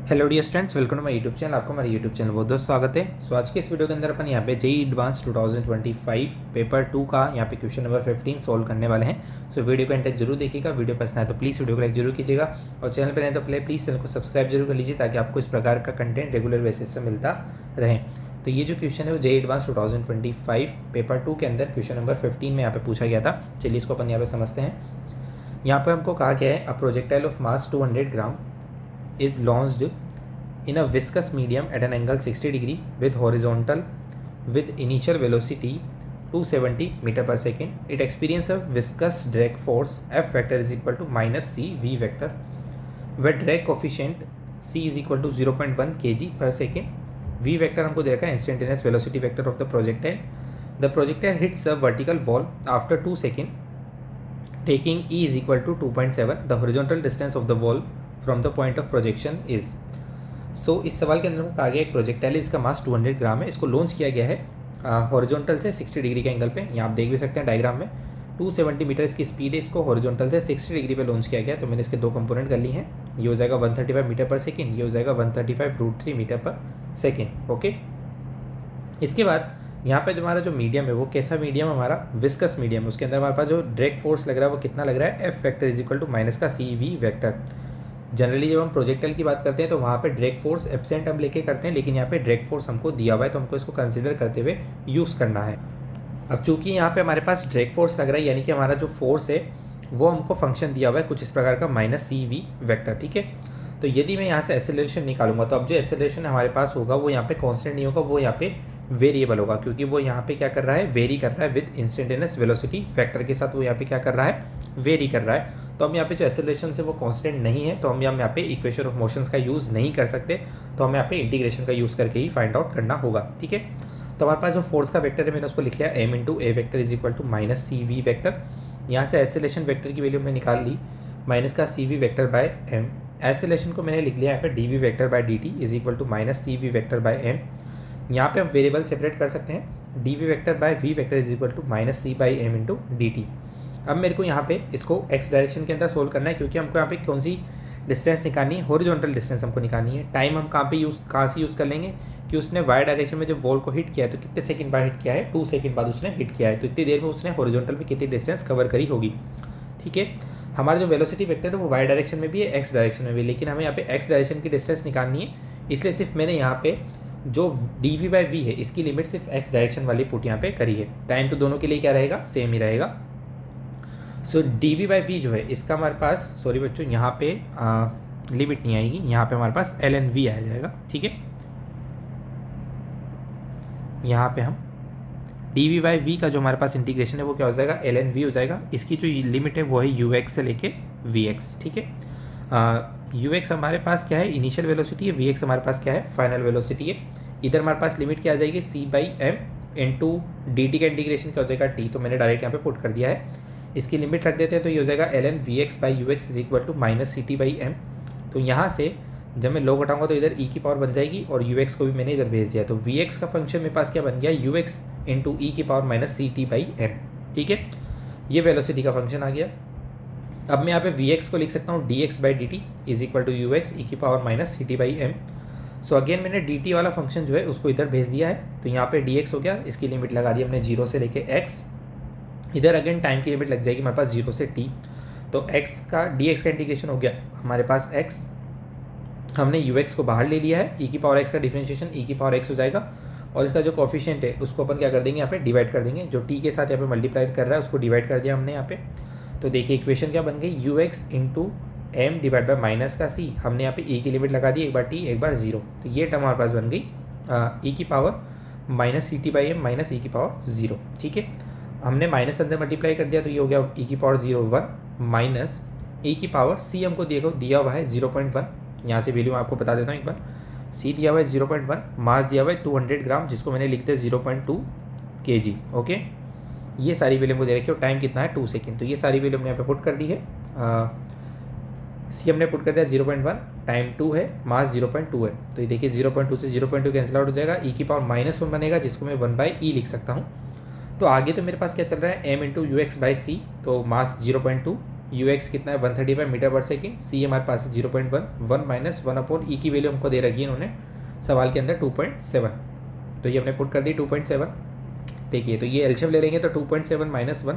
Hello dear students, welcome to my YouTube channel. आपको हमारे YouTube channel बहुत बहुत स्वागत है। आज के इस वीडियो के अंदर अपन यहाँ पे जेईई एडवांस 2025 पेपर 2 का यहाँ पे क्वेश्चन नंबर 15 सॉल्व करने वाले हैं। सो वीडियो को एंड तक जरूर देखिएगा। वीडियो पसंद आए तो प्लीज़ वीडियो को लाइक जरूर कीजिएगा और चैनल पर नहीं तो प्लीज़ चैनल को सब्सक्राइब जरूर कर लीजिए ताकि आपको इस प्रकार का कंटेंट रेगुलर बेसिस से मिलता रहे। तो ये जो क्वेश्चन है वो जेईई एडवांस 2025 पेपर 2 के अंदर क्वेश्चन नंबर 15 में यहाँ पे पूछा गया था। चलिए इसको अपन यहाँ पे समझते हैं। यहाँ पे हमको कहा गया है a projectile of mass 200 gram is launched in a viscous medium at an angle 60 degree with horizontal with initial velocity 270 meter per second. It experiences a viscous drag force F vector is equal to minus C V vector where drag coefficient C is equal to 0.1 kg per second. V vector हमको दे रखा है instantaneous velocity vector of the projectile. The projectile hits a vertical wall after 2 seconds taking E is equal to 2.7. The horizontal distance of the wall from the point of projection is. इस सवाल के अंदर कहा गया एक projectile है, इसका मास 200 ग्राम है। इसको लॉन्च किया गया है हॉरिजॉन्टल से 60 डिग्री के एंगल पे। यहाँ आप देख भी सकते हैं डायग्राम में 270 मीटर इसकी स्पीड है। इसको हॉरिजॉन्टल से 60 डिग्री पे लॉन्च किया गया। तो मैंने इसके दो कंपोनेंट कर ली हैं। ये हो जाएगा 135 मीटर पर सेकेंड, ये हो जाएगा 135√3 मीटर पर सेकेंड। ओके, इसके बाद यहाँ पे हमारा जो मीडियम है वो कैसा मीडियम, हमारा विस्कस मीडियम। उसके अंदर हमारे पास जो ड्रैग फोर्स लग रहा है वो कितना लग रहा है, F vector is equal to minus का सी वी वेक्टर। जनरली जब हम प्रोजेक्टाइल की बात करते हैं तो वहाँ पे ड्रैग फोर्स एब्सेंट हम लेके करते हैं, लेकिन यहाँ पे ड्रैग फोर्स हमको दिया हुआ है तो हमको इसको कंसीडर करते हुए यूज़ करना है। अब चूंकि यहाँ पे हमारे पास ड्रैग फोर्स लग रहा है, यानी कि हमारा जो फोर्स है वो हमको फंक्शन दिया हुआ है कुछ इस प्रकार का माइनस सी वी वेक्टर। ठीक है, तो यदि मैं यहाँ से एक्सेलरेशन निकालूंगा तो अब जो एक्सेलरेशन हमारे पास होगा वो यहाँ पे कॉन्स्टेंट नहीं होगा, वो यहाँ पे वेरिएबल होगा, क्योंकि वो यहाँ पे क्या कर रहा है, वेरी कर रहा है विद इंस्टेंटेनियस वेलोसिटी वेक्टर के साथ। वो यहाँ पे क्या कर रहा है, वेरी कर रहा है। तो हम यहाँ पे जो एक्सेलरेशन है वो कांस्टेंट नहीं है, तो हम यहाँ पे इक्वेशन ऑफ मोशंस का यूज़ नहीं कर सकते। तो हमें यहाँ पे इंटीग्रेशन का यूज़ करके ही फाइंड आउट करना होगा। ठीक है, तो हमारे पास जो फोर्स का वेक्टर है मैंने उसको लिख लिया M into A vector is equal to minus C V vector. यहाँ से एक्सेलरेशन वेक्टर की वैल्यू हमने निकाल ली माइनस का C V vector by M. Acceleration को मैंने लिख लिया यहाँ पे D V vector by D T is equal to minus C V vector by M. यहाँ पे हम वेरिएबल सेपरेट कर सकते हैं, D V vector by V vector is equal to minus C by M into D T. अब मेरे को यहाँ पे इसको एक्स डायरेक्शन के अंदर सोल्व करना है, क्योंकि हमको यहाँ पे कौन सी डिस्टेंस निकालनी है, हॉरिजॉन्टल डिस्टेंस हमको निकालनी है। टाइम हम कहाँ से यूज़ कर लेंगे कि उसने वाई डायरेक्शन में जब वॉल को हिट किया है तो कितने सेकंड बाद हिट किया है, 2 सेकंड बाद उसने हिट किया है। तो इतनी देर में उसने हॉरिजॉन्टल में कितनी डिस्टेंस कवर करी होगी। ठीक है, हमारा जो वेलोसिटी वेक्टर है वो वाई डायरेक्शन में भी है, एक्स डायरेक्शन में भी, लेकिन हमें यहाँ पे एक्स डायरेक्शन की डिस्टेंस निकालनी है। इसलिए सिर्फ मैंने यहाँ पे जो डी वी बाई वी है इसकी लिमिट सिर्फ एक्स डायरेक्शन वाली पुट यहाँ पे करी है। टाइम तो दोनों के लिए क्या रहेगा, सेम ही रहेगा। सो डी वी बाई वी जो है इसका हमारे पास, सॉरी बच्चों, यहाँ पे लिमिट नहीं आएगी, यहाँ पे हमारे पास एल एन वी आ जाएगा। ठीक है, यहाँ पे हम डी वी बाई वी का जो हमारे पास इंटीग्रेशन है वो क्या हो जाएगा, एल एन वी हो जाएगा। इसकी जो लिमिट है वो है यू एक्स से लेके वी एक्स। ठीक है, यू एक्स हमारे पास क्या है, इनिशियल वेलोसिटी है, वी एक्स हमारे पास क्या है, फाइनल वेलोसिटी है। इधर हमारे पास लिमिट क्या आ जाएगी, C by M into D T का इंटीग्रेशन क्या हो जाएगा, टी। तो मैंने डायरेक्ट यहाँ पे पुट कर दिया है। इसकी लिमिट रख देते हैं तो ये हो जाएगा L N V X by U X is equal to minus C T by M. तो यहाँ से जब मैं लोग हटाऊंगा तो इधर ई की पावर बन जाएगी और यू एक्स को भी मैंने इधर भेज दिया। तो वी एक्स का फंक्शन मेरे पास क्या बन गया, यू एक्स इंटू ई की power minus C T by M. ठीक है, ये वेलोसिटी का फंक्शन आ गया। अब मैं यहाँ पे वी एक्स को लिख सकता हूँ D X by D T is equal to U X E की power minus C T by M. So again मैंने डी टी वाला फंक्शन जो है उसको इधर भेज दिया है। तो यहाँ पे डी एक्स हो गया, इसकी लिमिट लगा दी हमने 0 से लेके एक्स। इधर अगेन टाइम की लिमिट लग जाएगी हमारे पास 0 से टी। तो एक्स का डी एक्स का इंटीग्रेशन हो गया हमारे पास एक्स, हमने यू एक्स को बाहर ले लिया है, ई की पावर एक्स का डिफरेंशिएशन ई की पावर एक्स हो जाएगा। और इसका जो कोफिशिएंट है उसको अपन क्या कर देंगे, यहाँ पे डिवाइड कर देंगे। जो टी के साथ यहाँ पे मल्टीप्लाई कर रहा है उसको डिवाइड कर दिया हमने यहाँ पे। तो देखिए इक्वेशन क्या बन गई, U X into M divide by minus का सी। हमने यहाँ पे ई की लिमिट लगा दी, एक बार टी एक बार 0। तो ये टर्म हमारे पास बन गई ई की power minus C T by M minus E की पावर 0। ठीक है, हमने माइनस अंदर मल्टीप्लाई कर दिया तो ये हो गया ई की पावर 0 1 माइनस ई की पावर सी हमको दिया हुआ है 0.1। यहाँ से वैल्यू मैं आपको बता देता हूँ एक बार। सी दिया हुआ है 0.1, मास दिया हुआ है 200 ग्राम, जिसको मैंने लिख दिया 0.2 kg। ओके, ये सारी वैल्यू मुझे दे रखी है और टाइम कितना है 2 सेकेंड। तो ये सारी वैल्यू हमने यहाँ पे पुट कर दी है। सी हमने पुट कर दिया 0.1, टाइम 2 है, मास 0.2 है। तो ये देखिए 0.2 से 0.2 कैंसिल आउट हो जाएगा, ई की पावर -1 बनेगा, जिसको मैं 1 बाई ई लिख सकता हूँ। तो आगे तो मेरे पास क्या चल रहा है, M into U X by C. तो मास 0.2 यू एक्स कितना है 135 मीटर पर सेकेंड, सी हमारे पास है 0.1, 1 माइनस 1 अपॉन ई की वैल्यू हमको दे रखी है इन्होंने सवाल के अंदर 2.7, तो ये हमने पुट कर दी 2.7। देखिए तो ये एलसीएम ले लेंगे तो 2.7 माइनस 1,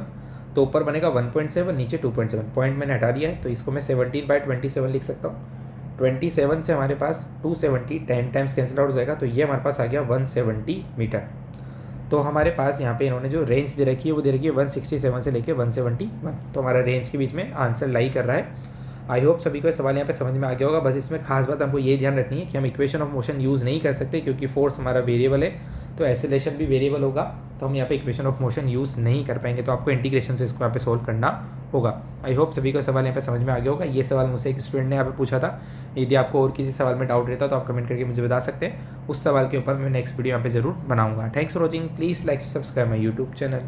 तो ऊपर बनेगा 1.7, नीचे 2.7, पॉइंट मैंने हटा दिया है तो इसको मैं 17/27 लिख सकता हूँ। 27 से हमारे पास 270 10 टाइम्स कैंसिल आउट हो जाएगा, तो ये हमारे पास आ गया 170 मीटर। तो हमारे पास यहाँ पे इन्होंने जो रेंज दे रखी है वो दे रखी है 167 से लेके 171, तो हमारा रेंज के बीच में आंसर लाई कर रहा है। आई होप सभी को सवाल यहाँ पे समझ में आ गया होगा। बस इसमें खास बात हमको ये ध्यान रखनी है कि हम इक्वेशन ऑफ मोशन यूज़ नहीं कर सकते क्योंकि फोर्स हमारा वेरिएबल है, तो एक्सेलरेशन भी वेरिएबल होगा, तो हम यहाँ पे इक्वेशन ऑफ मोशन यूज़ नहीं कर पाएंगे, तो आपको इंटीग्रेशन से इसको यहाँ पे सोल्व करना होगा। आई होप सभी को सवाल यहाँ पे समझ में आ गया होगा। ये सवाल मुझसे एक स्टूडेंट ने यहाँ पे पूछा था। यदि आपको और किसी सवाल में डाउट रहता तो आप कमेंट करके मुझे बता सकते हैं, उस सवाल के ऊपर मैं नेक्स्ट वीडियो यहाँ पे जरूर बनाऊंगा। Thanks for watching, please like subscribe my YouTube channel.